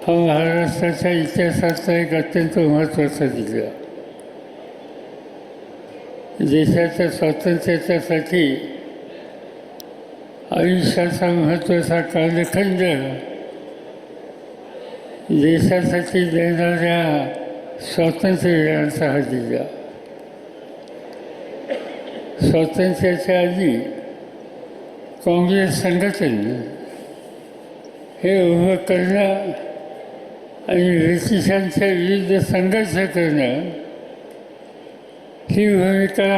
हा महाराष्ट्राच्या इतिहासाचा एक अत्यंत महत्त्वाचा जिल्हा. देशाच्या स्वातंत्र्यासाठी आयुष्याचा महत्त्वाचा कालखंड देशासाठी देणाऱ्या स्वातंत्र्यवीरांचा हा जिल्हा. स्वातंत्र्याच्या आधी काँग्रेस संघटन हे उभं करणं आणि ब्रिटिशांच्या विरुद्ध संघर्ष करणं ही भूमिका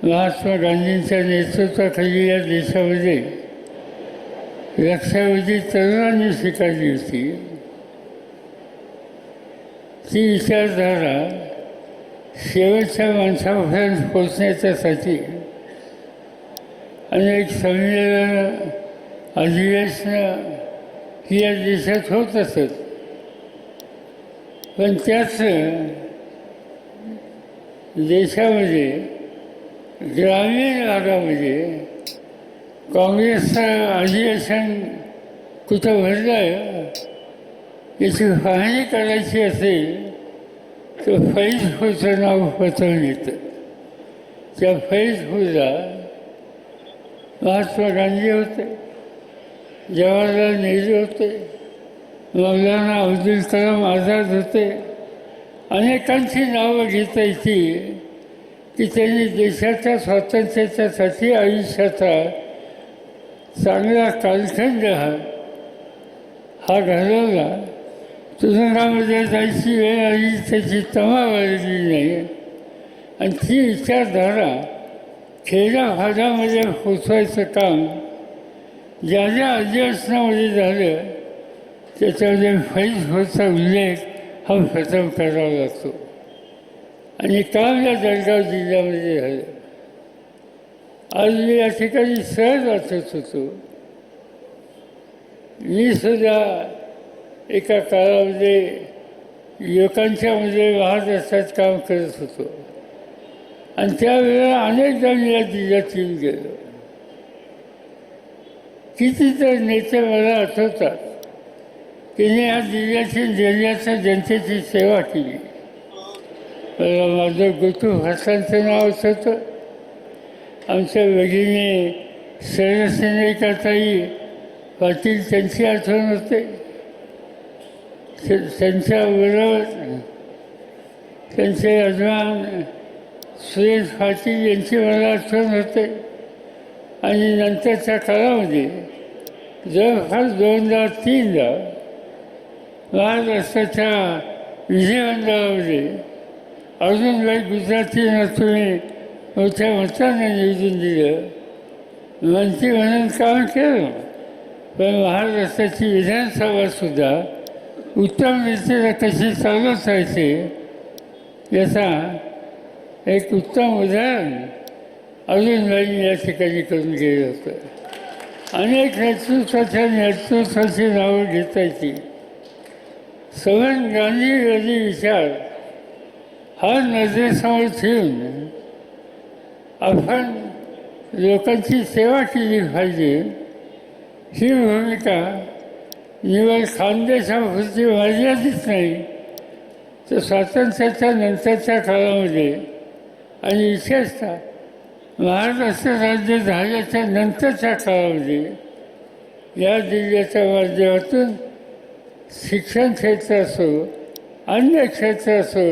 महात्मा गांधींच्या नेतृत्वाखाली या देशामध्ये लक्षावधी तरुणांनी स्वीकारली होती. ती विचारधारा शेवटच्या माणसापर्यंत पोचण्याच्यासाठी अनेक संमेलन अधिवेशनं ही या देशात होत असत. पण त्याच देशामध्ये ग्रामीण भागामध्ये काँग्रेसचं अधिवेशन कुठं भरलं याची पाहणी करायची असेल तर फैजपूरचं नाव पचवून येतं. त्या फैजपूरला महात्मा गांधी होते, जवाहरलाल नेहरू होते, मौलाना अब्दुल कलाम आझाद होते. अनेकांची नावं घेता येतील की त्यांनी देशाच्या स्वातंत्र्याच्यासाठी आयुष्याचा चांगला कालखंड हा घालवला. तुरुंगामध्ये जायची वेळ आली त्याची तमा वाढली नाही. आणि ती विचारधारा खेड्याभागामध्ये पोचवायचं काम ज्या ज्या अधिवेशनामध्ये झालं त्याच्यामध्ये फैजपूरचा उल्लेख हा प्रथम करावा लागतो. आणि काम या जळगाव जिल्ह्यामध्ये झालं. आज मी या ठिकाणी सहज वाचत होतो. मी सुद्धा एका काळामध्ये युवकांच्यामध्ये महाराष्ट्रात काम करत होतो आणि त्यावेळेला अनेकदा मी या जिल्ह्यात येऊन गेलो. कितीतर नेते मला आठवतात तिने या जिल्ह्याच्या जनतेची सेवा केली. मला माझं गोटू भासांचं नाव आठवतं. आमच्या भगिनी सरसेनेकाताई पाटील त्यांची आठवण होते. त्यांच्याबरोबर त्यांचे यजमान सुरेश पाटील यांची मला आठवण होते. आणि नंतरच्या काळामध्ये जवळपास 2-3दा महाराष्ट्राच्या विधिमंडळामध्ये अजूनबाई गुजरातींना तुम्ही मोठ्या मताने निवडून दिलं, मंत्री म्हणून काम केलं. पण महाराष्ट्राची विधानसभासुद्धा उत्तम रीतीने कशी चालत राहायचे याचा एक उत्तम उदाहरण अजूनबाई या ठिकाणी करून गेलं होतं. अनेक नेतृत्वाची नावं घेता येतील. सवन गांधीवादी विचार हा नजरेसमोर ठेवून आपण लोकांची सेवा केली पाहिजे ही भूमिका निवड खानदेशापुरती मर्यादित नाही तर स्वातंत्र्याच्या नंतरच्या काळामध्ये आणि विशेषतः महाराष्ट्र राज्य झाल्याच्या नंतरच्या काळामध्ये या जिल्ह्याच्या माध्यमातून शिक्षण क्षेत्र असो अन्य क्षेत्र असो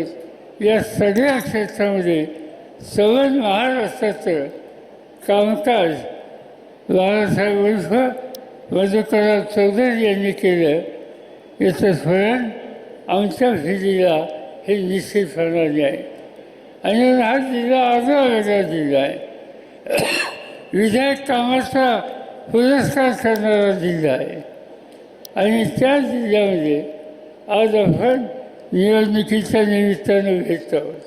या सगळ्या क्षेत्रामध्ये सवन महाराष्ट्राचं कामकाज बाळासाहेब उर्फ मधुकरराव चौधरी यांनी केलं याचं स्मरण आमच्या फिरीला हे निश्चितपणाने आहे. आणि हा जिल्हा आगळा वेगळा जिल्हा आहे. विधायक कामाचा पुरस्कार करणारा जिल्हा आहे. आणि त्या जिल्ह्यामध्ये आज आपण निवडणुकीच्या निमित्तानं भेटत आहोत.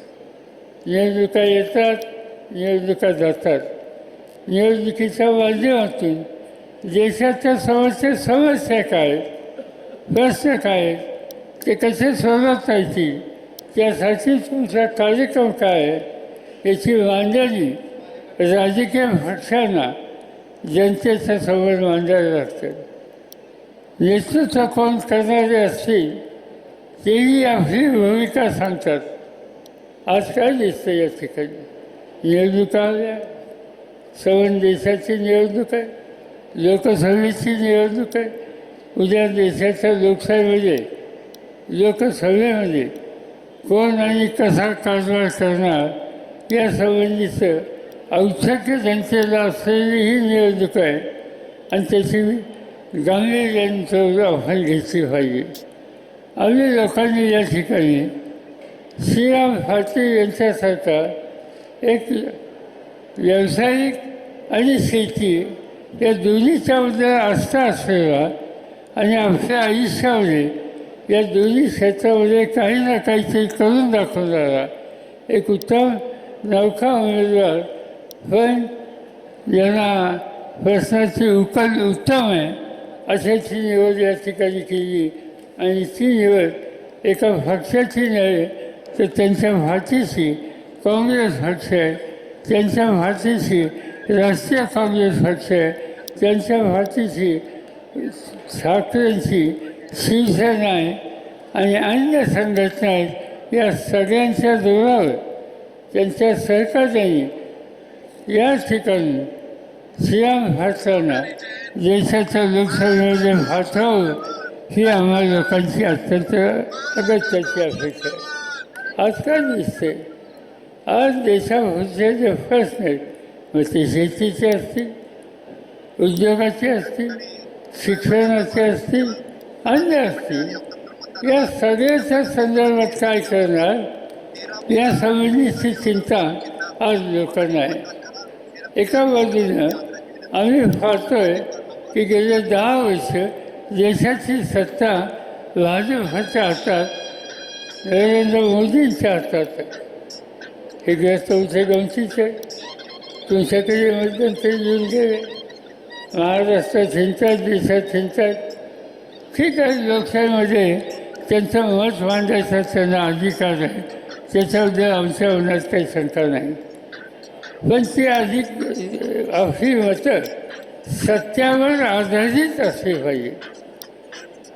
निवडणुका येतात, निवडणुका जातात. निवडणुकीच्या माध्यमातून देशाच्या समस्या काय, प्रश्न काय, ते कसे सोडवता येतील त्यासाठी तुमचा कार्यक्रम काय याची मांडणी राजकीय पक्षांना जनतेच्या समोर मांडायला लागतं. नेतृत्व कोण करणारे असतील तेही आपली भूमिका सांगतात. आज काय दिसतं या ठिकाणी? निवडणुका आल्या, संबंध देशाची निवडणूक आहे, लोकसभेची निवडणूक आहे. उद्या देशाच्या लोकशाहीमध्ये लोकसभेमध्ये कोण आणि कसा कारभार करणार या संबंधीचं औत्सुक्य जनतेला असलेली ही निवडणूक आहे आणि त्याची गांभीर्यानं आपण घेतली पाहिजे. आम्ही लोकांनी या ठिकाणी श्रीराम फाटे यांच्यासारखा एक व्यावसायिक आणि शेती या दोन्हीच्याबद्दल आस्था असलेला आणि आपल्या आयुष्यामध्ये या दोन्ही क्षेत्रामध्ये काही ना काहीतरी करून दाखवणारा एक उत्तम नौका उमेदवार, पण ज्यांना प्रश्नाची उकल उत्तम आहे अशाची निवड या ठिकाणी केली. आणि ती निवड एका पक्षाची नव्हे तर त्यांच्या भाषेशी काँग्रेस पक्ष आहे, त्यांच्या भाषेशी राष्ट्रीय काँग्रेस पक्ष आहे, त्यांच्या भाषेशी ठाकरेंची शिवसेना आहे आणि अन्य संघटना आहेत. या सगळ्यांच्या जोरावर त्यांच्या सहकार्याने या ठिकाणी श्रीराम फाटलांना देशाच्या लोकसभेमध्ये पाठवावं ही आम्हा लोकांची अत्यंत अगत्याची अपेक्षा आहे. आज काय दिसते? आज देशाभरचे जे प्रश्न आहेत, मग ते शेतीचे असतील, उद्योगाचे असतील, शिक्षणाचे असतील, अन्य असतील, या सगळ्याच्या संदर्भात काय करणार या संबंधीची चिंता आज लोकांना आहे. एका बाजूनं आम्ही पाहतोय की गेले 10 वर्ष देशाची सत्ता भाजपच्या हातात, नरेंद्र मोदींच्या हातात आहे. हे ग्रस्त तुमचे गमतीच आहे. तुमच्याकडे मध्यंतरी येऊन गेले, महाराष्ट्रात हिंडतात, देशात हिंडतात. ठीक आहे, लोकशाहीमध्ये त्यांचं मत मांडायचा त्यांना अधिकार आहे, त्याच्याबद्दल आमच्या मनात काही शंका नाही. पण ती अधिक आपली मतं सत्यावर आधारित असली पाहिजे.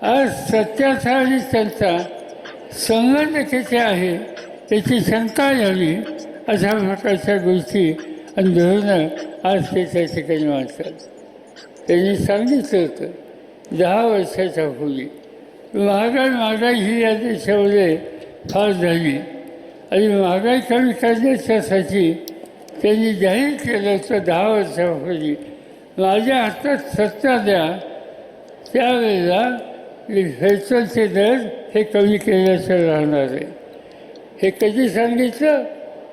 आज सत्याचा आणि त्यांचा संबंध किती आहे त्याची शंका यावी अशा प्रकारच्या गोष्टी आणि धोरणं आज ते त्या ठिकाणी मांडतात. त्यांनी सांगितलं होतं 10 वर्षाच्या पूर्वी महागाई ही या देशामध्ये फार झाली आणि महागाई कमी करण्याच्यासाठी त्यांनी जाहीर केलं होतं 10 वर्षापूर्वी माझ्या हातात सत्ता द्या, त्यावेळेला पेट्रोलचे दर हे कमी केल्याचं राहणार आहे. हे कधी सांगितलं?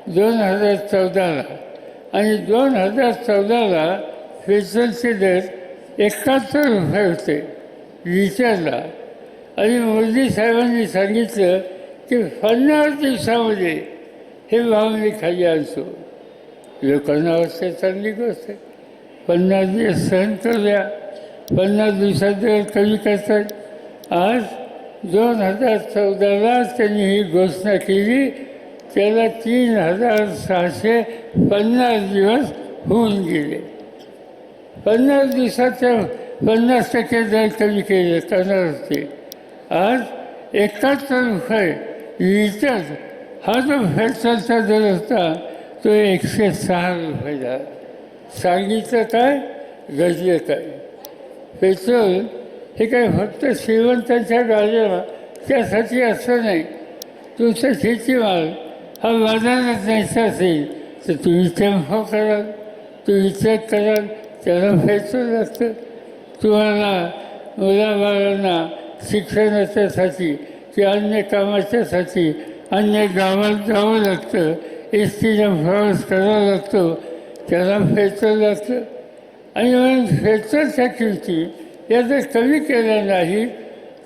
2014ला. आणि 2014ला पेट्रोलचे दर 71 रुपये होते लिटरला. आणि मोदी साहेबांनी सांगितलं की 50 दिवसामध्ये हे भाव मी खाली आणतो. लोकांना वाटतं चांगली गोष्ट आहे, 50 दिवस सहन करूया, 50 दिवसात दर कमी करतात. आज 2014ला त्यांनी ही घोषणा केली, त्याला 3650 दिवस होऊन गेले. 50 दिवसाच्या 50% दर कमी केले करणार होते. आज 71 रुपये लिटर हा जो पेट्रोलचा दर होता तो 106 रुपये झाला. सांगितलं काय, घडलं काय? पेट्रोल हे काय फक्त श्रीमंतांच्या गाड्याला त्यासाठी असं नाही. तुमचा शेतीमाल हा बाजारात न्यायचा असेल तर तुम्ही टेम्पो कराल, तुम्ही चेक कराल, त्याला पेट्रोल लागतं. तुम्हाला मुलाबाळांना शिक्षणाच्यासाठी किंवा अन्य कामाच्यासाठी अन्य गावात जावं लागतं, एस टीचा प्रवास करावा लागतो, त्याला पेट्रोल लागतं. आणि म्हणून पेट्रोलच्या किमती या जर कमी केल्या नाही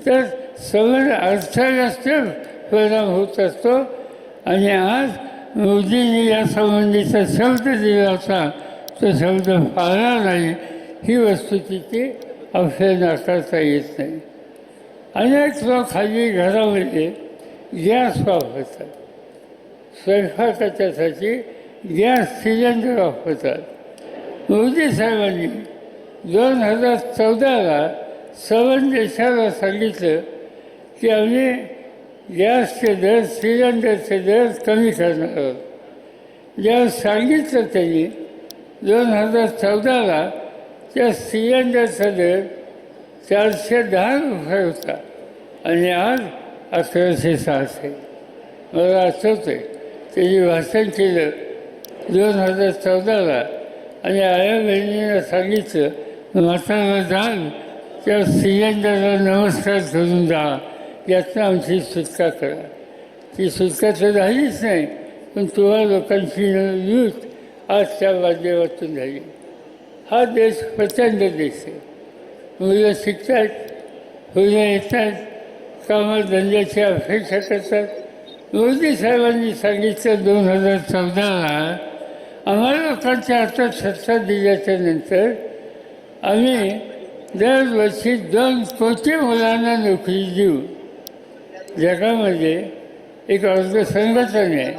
तर सगळं अर्थव्यवस्थेवर परिणाम होत असतो. आणि आज मोदींनी या संबंधीचा शब्द दिला होता, तो शब्द पाळला नाही ही वस्तुस्थिती आपल्याला नाकारता येत नाही. अनेक लोक हल्ली घरामध्ये गॅस वापरतात, स्वयंपाकाच्यासाठी गॅस सिलेंडर वापरतात. मोदी साहेबांनी 2014ला सर्व देशाला सांगितलं की आम्ही गॅसचे दर सिलेंडरचे दर कमी करणार आहोत. जेव्हा सांगितलं त्यांनी 2014ला त्या सिलेंडरचा दर 410 रुपये होता आणि आज 1106 आहे. मला आठवतं आहे त्याची भाषण केलं 2014ला आणि आया बहिणीनं सांगितलं म्हातारा जाल त्या सिलेंडरला नमस्कार करून जा, यातनं आमची सुटका करा. ती सुटका तर झालीच नाही, पण तुम्हा लोकांची लूट आज त्या माध्यमातून झाली. हा देश प्रचंड देश आहे. मुलं शिकतात, मुलं येतात, कामधंद्याची अपेक्षा करतात. मोदी साहेबांनी सांगितलं 2014ला आम्हाला लोकांच्या हातात सत्ता दिल्याच्या नंतर आम्ही दरवर्षी 2 कोटी मुलांना नोकरी देऊ. जगामध्ये एक संघटना आहे,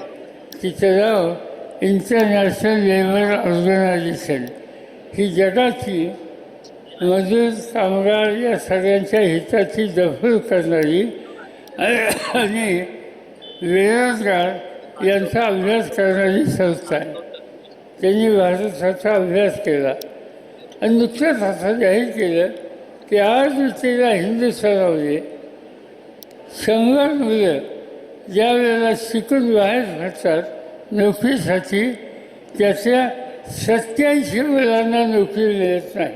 तिचं नाव इंटरनॅशनल लेबर ऑर्गनायझेशन. ही जगाची मजूर कामगार या सगळ्यांच्या हिताची दखल करणारी आणि बेरोजगार यांचा अभ्यास करणारी संस्था आहे. त्यांनी भारताचा अभ्यास केला आणि नुकतंच असं जाहीर केलं की आज तिला हिंदुस्थानामध्ये 100 मुलं ज्या वेळेला शिकून बाहेर पडतात नोकरीसाठी, त्याच्या 87 मुलांना नोकरी मिळत नाही.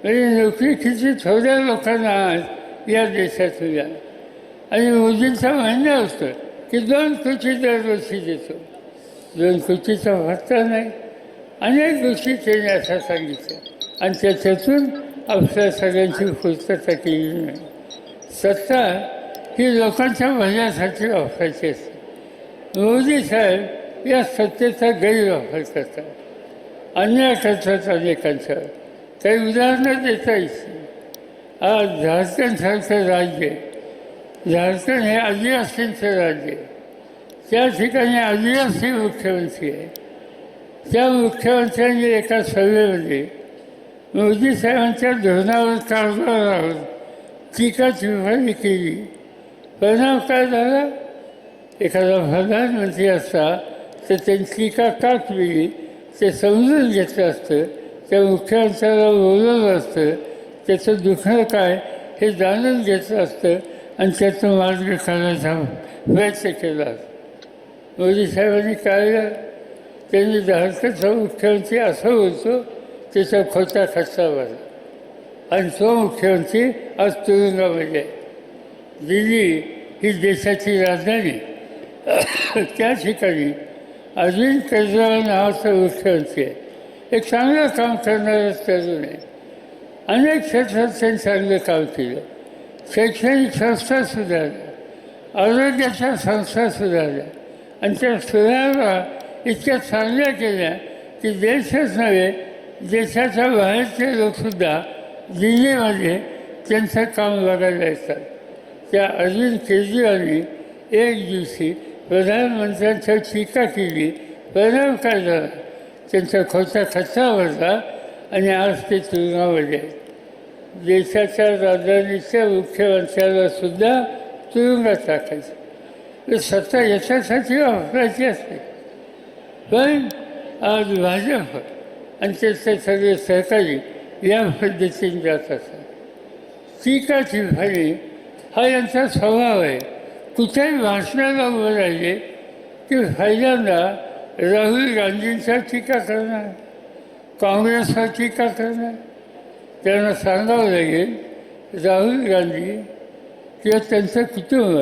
म्हणजे नोकरी किती थोड्या लोकांना आज या देशात मिळाली. आणि मोदींचं म्हणणं होतं की 2 कोटी दरवर्षी देतो. 2 कोटीचा भत्ता नाही, अनेक गोष्टी त्यांनी असं सांगितलं आणि त्याच्यातून आपल्या सगळ्यांची पूर्तता केली नाही. सत्ता ही लोकांच्या भल्यासाठी वापरायची असते. मोदी साहेब या सत्तेचा गैरवापर करतात, अन्याय करतात अनेकांच्यावर. काही उदाहरणं देता येतील. आज झारखंडसारखं राज्य, झारखंड हे आदिवासींचं राज्य आहे. त्या ठिकाणी आदिवासी मुख्यमंत्री आहे. त्या मुख्यमंत्र्यांनी एका सभेमध्ये मोदी साहेबांच्या धोरणावर कारभारावर टीका टिप्पणी केली. परिणाम काय झाला? एखादा प्रधानमंत्री असता तर त्यांनी टीका का केली ते समजून घेतलं असतं, त्या मुख्यमंत्र्याला बोलवलं असतं, त्याचं दुःख काय हे जाणून घेतलं असतं आणि त्यातून मार्ग काढण्याचा प्रयत्न केला असता. मोदी साहेबांनी काय त्यांनी झारखंडचा मुख्यमंत्री असं बोलतो त्याचा खोटा खर्चा भरला आणि तो मुख्यमंत्री आज तुरुंगामध्ये आहे. दिल्ली ही देशाची राजधानी, त्या ठिकाणी अरविंद केजरीवाल नावाचा मुख्यमंत्री आहे. एक चांगलं काम करणारा तरुण आहे. अनेक क्षेत्रात त्यांनी चांगलं काम केलं. शैक्षणिक संस्था सुधारल्या, आरोग्याच्या संस्था सुधारल्या आणि त्या सुधारणा इतक्या चांगल्या केल्या की देशच नव्हे देशाच्या बाहेरचे लोकसुद्धा दिल्लीमध्ये त्यांचं काम बघायला येतात. त्या अरविंद केजरीवालनी एक दिवशी प्रधानमंत्र्यांच्या टीका केली. परिणाम काय झाला? त्यांचा खोटा खर्चा भरला आणि आज ते तुरुंगामध्ये आहेत. देशाच्या राजधानीच्या मुख्यमंत्र्याला सुद्धा तुरुंगात टाकायचं. सत्ता याच्यासाठी वापरायची असते. पण आज भाजप आणि त्याचे सगळे सहकारी या पद्धतीने जात असतात. टीका टिप्पणी हा यांचा स्वभाव आहे. कुठेही भाषणाला उभं राहिले की पहिल्यांदा राहुल गांधींचा टीका करणार, काँग्रेसवर टीका करणार. त्यांना सांगावं लागेल राहुल गांधी किंवा त्यांचं कुटुंब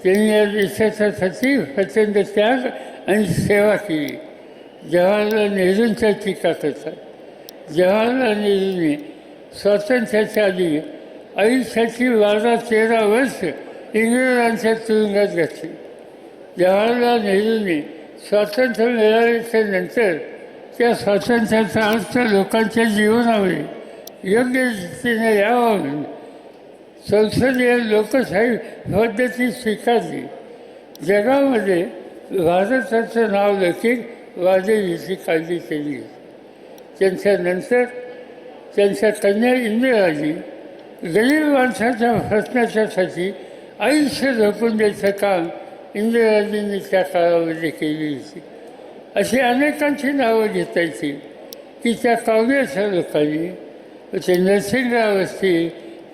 त्यांनी या देशाच्यासाठी प्रचंड त्याग आणि सेवा केली. जवाहरलाल नेहरूंच्या टीका करतात. जवाहरलाल नेहरूंनी स्वातंत्र्याच्या आधी आयुष्याची 12-13 वर्ष इंग्रजांच्या तुरुंगात घातली. जवाहरलाल नेहरूंनी स्वातंत्र्य मिळाल्याच्या नंतर त्या स्वातंत्र्याचा अर्थ लोकांच्या जीवनामध्ये योग्य रीतीने यावा म्हणून संसदीय लोकशाही पद्धती स्वीकारली. जगामध्ये भारताचं नाव लौकिक वाजविण्याची काळजी केली. त्यांच्यानंतर त्यांच्या कन्या इंदिराजी गरीब माणसाच्या प्रश्नाच्यासाठी आयुष्य झोपून द्यायचं काम इंदिराजींनी त्या काळामध्ये केली होती. अशी अनेकांची नावं घेता येतील की त्या काँग्रेसच्या लोकांनी, ते नरसिंहराव असतील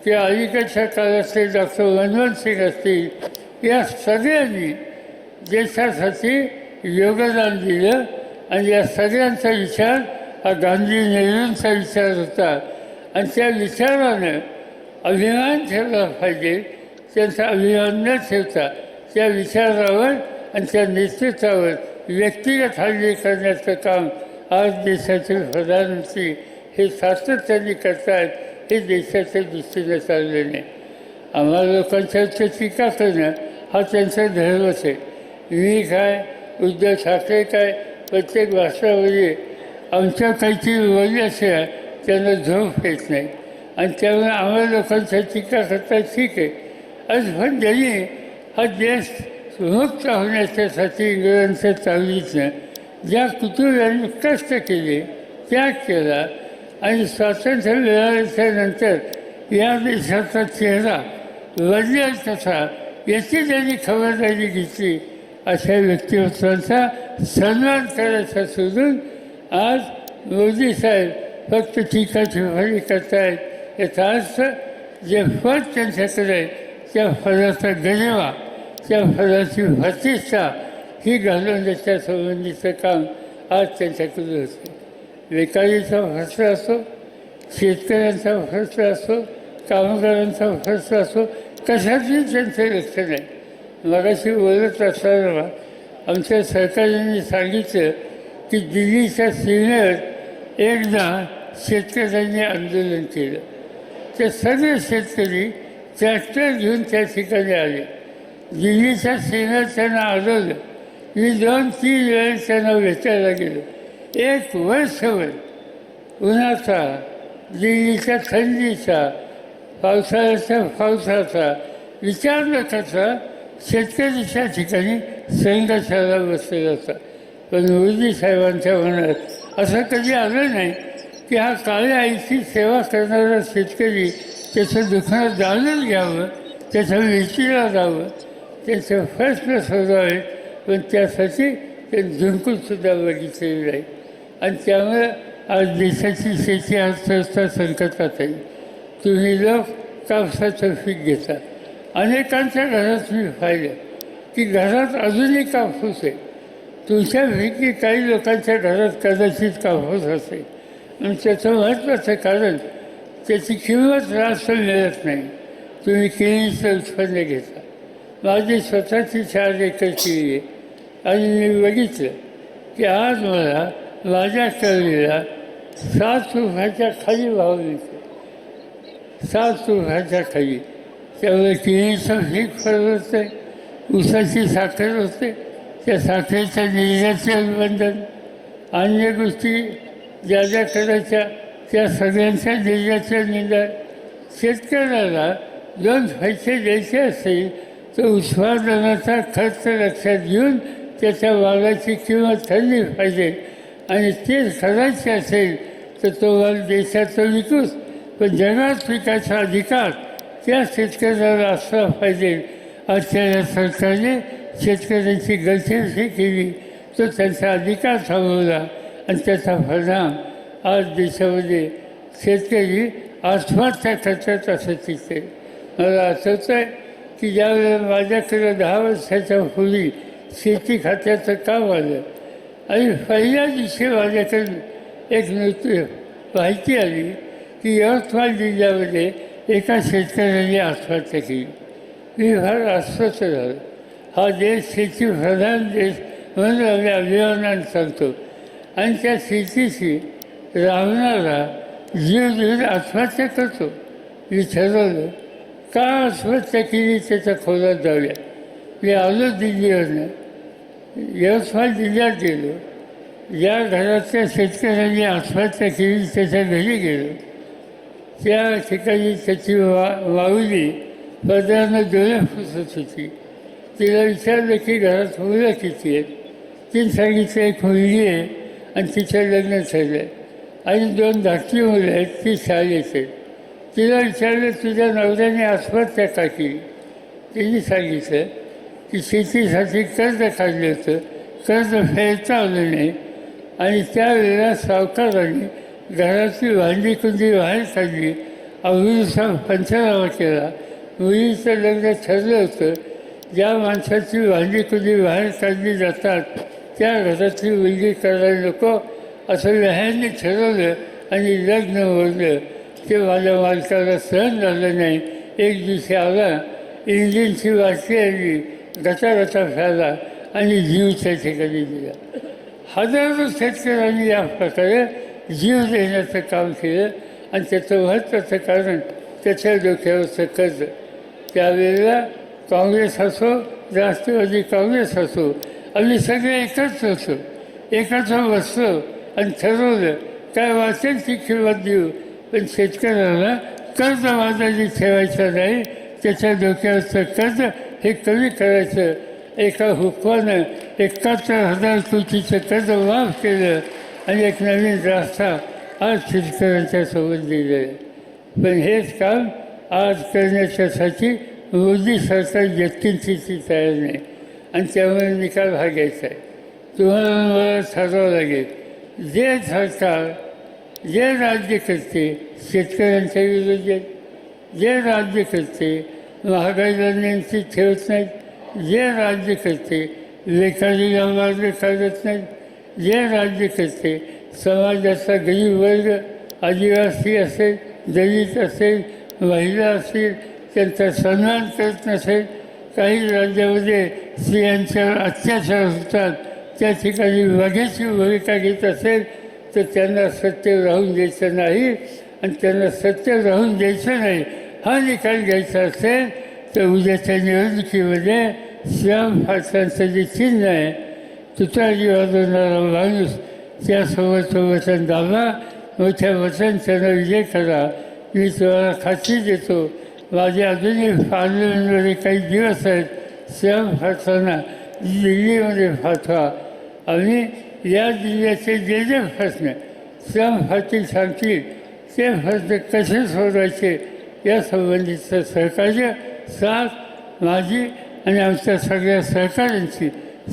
किंवा अलीकडच्या काळातले डॉक्टर मनमोहन सिंग असतील, या सगळ्यांनी देशासाठी योगदान दिलं. आणि या सगळ्यांचा विचार हा गांधी नेहरूंचा विचार होता. आणि त्या विचारानं अभिमान ठेवला पाहिजे. त्यांचा अभिमान न ठेवता त्या विचारावर आणि त्या नेतृत्वावर व्यक्तिगत हल्ले करण्याचं काम आज देशातील प्रधानमंत्री हे सातत्याने करतायत. हे देशाच्या दृष्टीने चाललं नाही. आम्हाला लोकांच्या टीका करणं हा त्यांचा धर्मच आहे. मी काय, उद्धव ठाकरे काय, प्रत्येक भाषणामध्ये आमच्या काहीतरी बोलल्याशिवाय त्यांना झोप येत नाही. आणि त्यामुळे आम्हाला लोकांच्या टीका करता ठीक आहे. आज पण त्यांनी हा देश मुक्त होण्याच्यासाठी इंग्रजांच्या चालवीतनं ज्या कुटुंबियांनी कष्ट केले, त्याग केला आणि स्वातंत्र्य मिळाल्याच्या नंतर या देशाचा चेहरा बदलेल कसा याची त्यांनी खबरदारी घेतली. अशा व्यक्तिमत्वांचा सन्मान करायचा सोडून आज मोदी साहेब फक्त टीकाटिप्पणी करतायत. याचा अर्थ जे फळ त्यांच्याकडे आहे त्या फळाचा गजवा, त्या फळाची प्रतिष्ठा ही घालवण्याच्या संबंधीचं काम आज त्यांच्याकडे होतं. बेकारीचा प्रश्न असो, शेतकऱ्यांचा प्रश्न असो, कामगारांचा प्रश्न असो, कशातही त्यांचं लक्ष नाही. मगाशी बोलत असताना आमच्या सरकारने सांगितलं की दिल्लीच्या सीमेवर एकदा शेतकऱ्यांनी आंदोलन केलं. ते सगळे शेतकरी ट्रॅक्टर घेऊन त्या ठिकाणी आले. दिल्लीच्या सीमेवर त्यांना आढळलं. मी 2-3 वेळेस त्यांना भेटायला गेलो. 1 वर्षभर उन्हाचा, दिल्लीच्या थंडीचा, पावसाळ्याच्या पावसाचा विचार न करता शेतकरीच्या ठिकाणी संघर्षाला बसलेला होता. पण मोदी साहेबांच्या मनात असं कधी आलं नाही की हा काळ्या आईची सेवा करणारा शेतकरी त्याचं दुखणं जाणून घ्यावं, त्याच्या विचारा जावं, त्याचे प्रश्न सोडवावे. पण त्यासाठी ते झुंकूनसुद्धा बघितलेलं आहे. आणि त्यामुळे आज देशाची शेती अर्थव्यवस्था संकटात आहे. तुम्ही लोक कापसाचं पीक घेता. अनेकांच्या घरात मी पाहिलं की घरात अजूनही कापूस आहे. तुमच्यापैकी काही लोकांच्या घरात कदाचित कापूस असेल. आणि त्याचं महत्त्वाचं कारण त्याची किंमत रास्त मिळत नाही. तुम्ही केळीचं उत्पन्न घेता. माझी स्वतःची 4 एकर केळी आहे. आणि मी बघितलं की आज मला माझ्या केळीला 7 रुपयाच्या खाली भाव मिळतो. 7 रुपयाच्या खाली. त्यामुळे केळीचं पीक फरक आहे, ऊसाची साखर होते, त्या साखरेच्या निर्याचे बंधन, अन्य गोष्टी ज्या ज्या करायच्या त्या सगळ्यांच्या निर्याच्या निंदा. शेतकऱ्याला 2 पैसे द्यायचे असेल तर उत्पादनाचा खर्च लक्षात घेऊन त्याच्या मालाची किंमत ठरली पाहिजे. आणि तेच करायचे असेल तर तो माल देशाचा विकूच, पण जगात विकायचा अधिकार त्या शेतकऱ्याला असला पाहिजे. आजच्या या सरकारने शेतकऱ्यांची गळचेपी केली, तो त्यांचा अधिकार थांबवला आणि त्याचा परिणाम आज देशामध्ये शेतकरी आत्महत्या करतात असं दिसते. मला आठवतं आहे की ज्यावेळेला माझ्याकडे 10 वर्षाच्या पूर्वी शेती खात्याचं काम आलं आणि पहिल्या दिवशी माझ्याकडे एक माहिती आली की यवतमाळ जिल्ह्यामध्ये एका शेतकऱ्याने आत्महत्या केली. मी फार अस्वस्थ झालो. हा देश शेतीप्रधान देश म्हणून आम्ही अभिमानाने सांगतो. आणि त्या शेतीशी राहणारा जीव देऊन आत्महत्या करतो. मी ठरवलं का आत्महत्या केली त्याच्या खोलात जाऊया. मी आलो दिल्लीवरनं, यवतमाळ जिल्ह्यात गेलो. ज्या घरातल्या शेतकऱ्यांनी आत्महत्या केली त्याच्या घरी गेलो. त्या ठिकाणी त्याची माऊली पदरानं डोळे पुसत होती. तिला विचारलं की घरात मुलं किती आहेत. तिने सांगितलं 1 मुलगी आहे आणि तिचं लग्न झालं आणि 2 धाकटी मुलं आहेत, ती शाळेत आहेत. तिला विचारलं तुझ्या नवऱ्याने आत्महत्या का केली. तिने सांगितलं की शेतीसाठी कर्ज काढलं होतं, कर्ज फेडता आलं नाही आणि त्यावेळेला सावकाराने घराची भांडी कुंडी बाहेर काढली, अविरूचा पंचनामा केला. मुलीचं लग्न ठरलं होतं. ज्या माणसाची भांडी कुंडी बाहेर काढली जातात त्या घरातली मुलगी करायला नको असं व्याह्याने ठरवलं आणि लग्न मोडलं. ते माझ्या मालकाला सहन झालं नाही. एक दिवशी आला, इंजिनची वाटली आली, गटागटा फॅला आणि जीव त्या ठिकाणी दिला. हजारो शेतकऱ्यांनी या प्रकारे जीव देण्याचं काम केलं आणि त्याचं महत्त्वाचं कारण त्याच्या डोक्यावरचं कर्ज. त्यावेळेला काँग्रेस असो, राष्ट्रवादी काँग्रेस असो, आम्ही सगळे एकच होतो, एकत्र बसलो आणि ठरवलं काय वाटेल ती किंमत देऊ, पण शेतकऱ्याला कर्ज बाजारी ठेवायचं नाही, त्याच्या डोक्यावरचं कर्ज हे कमी करायचं. एका हुकमानं 71,000 कोटीचं कर्ज माफ केलं आणि एक नवीन रास्ता आज शेतकऱ्यांच्या सोबत दिलं आहे. पण हेच काम आज करण्याच्यासाठी मोदी सरकार व्यक्तींची तयार नाही आणि त्यामुळे निकाल हा घ्यायचा आहे. तुम्हाला मला ठरवावं लागेल, जे सरकार जे राज्यकर्ते शेतकऱ्यांच्या विरोधी आहेत, जे राज्यकर्ते महागाईला नियंत्रित ठेवत नाहीत, जे राज्यकर्ते लेखारीला मार्ग काढत नाहीत, जे राज्यकर्ते समाजाचा गरीब वर्ग आदिवासी असेल, दलित असेल, महिला असतील त्यांचा सन्मान करत नसेल, काही राज्यामध्ये स्त्रियांच्यावर अत्याचार होतात त्या ठिकाणी वाघेची भूमिका घेत असेल तर त्यांना सत्य राहून द्यायचं नाही आणि त्यांना सत्य राहून द्यायचं नाही हा निकाल घ्यायचा असेल तर उद्याच्या निवडणुकीमध्ये श्याम फारसांचं जे चिन्ह आहे, तुतारी वाजवणारा माणूस, त्यासोबत वचन दाबा, मोठ्या वचन त्यांना विजय करा. मी तुम्हाला खात्री देतो, माझे अजूनही पार्लमेंटमध्ये काही दिवस आहेत. श्याम फारसांना दिल्लीमध्ये पाठवा. आम्ही या जिल्ह्याचे जे जे प्रश्न श्याम फारसी सांगतील ते प्रश्न कसे सोडवायचे यासंबंधीचं सहकार्य, साथ माझी आणि आमच्या सगळ्या सहकाऱ्यांची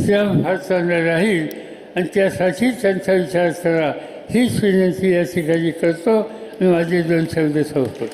श्याम फारसांना राहील आणि त्यासाठी त्यांचा विचार करा हीच विनंती या ठिकाणी करतो आणि माझे 2 शब्द संपतो.